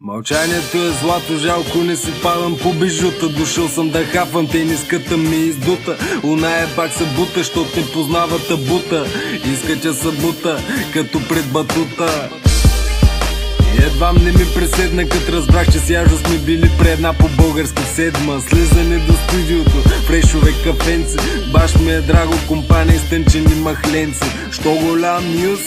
Мълчанието е злато, жалко не си падам по бижута. Дошъл съм да хафам, тениската ми издута. Оная пак се бута, щот не познава табута. Иска че се бута, като пред батута. Едвам не ми преседна, като разбрах, че с Яжо сме били предна по български седма. Слизане до студиото, фрешове кафенци. Баш ми е драго компания, изтънчени махленци. Що голям юз,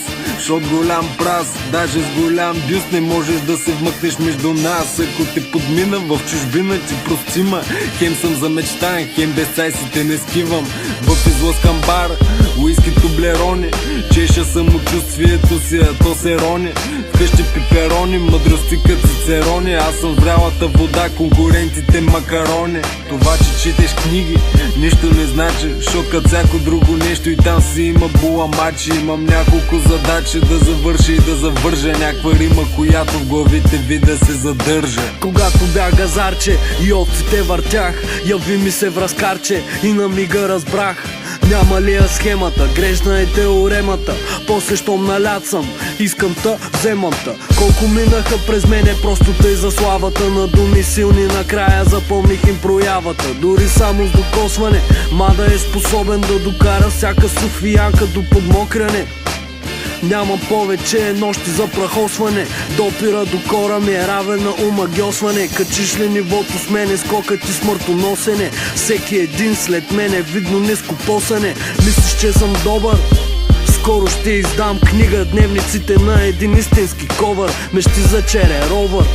шот голям прас. Даже с голям бюст не можеш да се вмъкнеш между нас. Ако те подмина в чужбина ти простима. Хем съм замечтан, хем без цай си те не скивам. В излъскам бар, уиски тублерони. Чеша самочувствието си, а то се рони. Вкъщи пиперони, мъдрости като цицерони. Аз съм врялата вода, конкурентите макарони. Това, че четеш книги, нищо не значи. Шо като всяко друго нещо и там си има буламачи. Имам няколко задачи да завърша и да завържа някаква рима, която в главите ви да се задържа. Когато бях газарче и овците въртях, яви ми се връзкарче и на мига разбрах. Няма ли я схемата, грешна е теоремата. После щом налят съм, искам та, вземам та. Колко минаха през мене, просто тъй за славата. На думи силни, накрая запомних им проявата. Дори само с докосване, мада е способен да докара всяка софиянка до подмокряне. Нямам повече нощи за прахосване. Допира до кора ми е равен на омагьосване. Качиш ли нивото с мене, скокът ти смъртоносене. Всеки един след мене, видно нископосане. Мислиш, че съм добър? Скоро ще издам книга, дневниците на един истински ковър. Мечти за черен ровър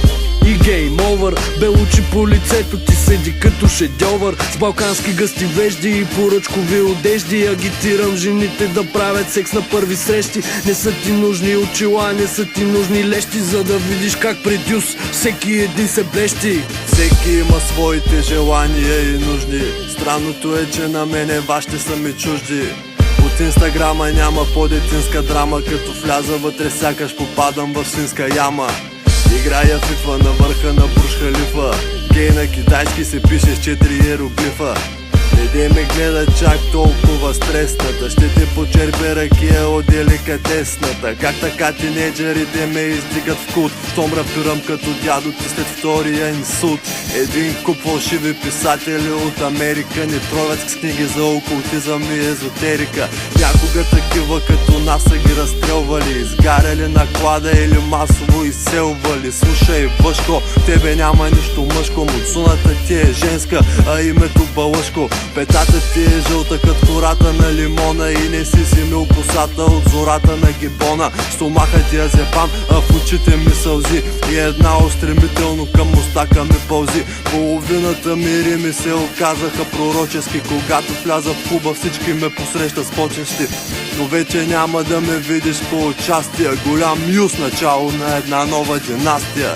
и гейм овър. Белучи по лицето ти седи като шедьовър. С балкански гъсти вежди и поръчкови одежди. Агитирам жените да правят секс на първи срещи. Не са ти нужни очила, не са ти нужни лещи, за да видиш как пред юз всеки един се блещи. Всеки има своите желания и нужди. Странното е, че на мене вашите са ми чужди. От инстаграма няма по-детинска драма. Като вляза вътре сякаш попадам в свинска яма. Играя фифа на върха на Бурж Халифа. Гей на китайски се пише с 4 иероглифа. Не дей ме гледа чак толкова стресната. Ще те почерпя ракия от деликатесната. Как така тинейджерите ме издигат в култ. Щом рапирам като дядо ти след втория инсулт. Един куп фалшиви писатели от Америка ни тровят с книги за окултизъм и езотерика. Някога такива като нас са ги разстрелвали, изгаряли на клада или масово изселвали. Слушай, Въшко, тебе няма нищо мъжко. Муцуната ти е женска, а името Балъшко. Петата ти е жълта като кората на лимона. И не си мил косата от зората на гибона. Стомаха ти я зепам, а в очите ми сълзи. И една устремително към мустака ми пълзи. Половината ми рими се оказаха пророчески. Когато вляза в клуба, всички ме посреща с почести. Но вече няма да ме видиш по участие. Голям юз, начало на една нова династия.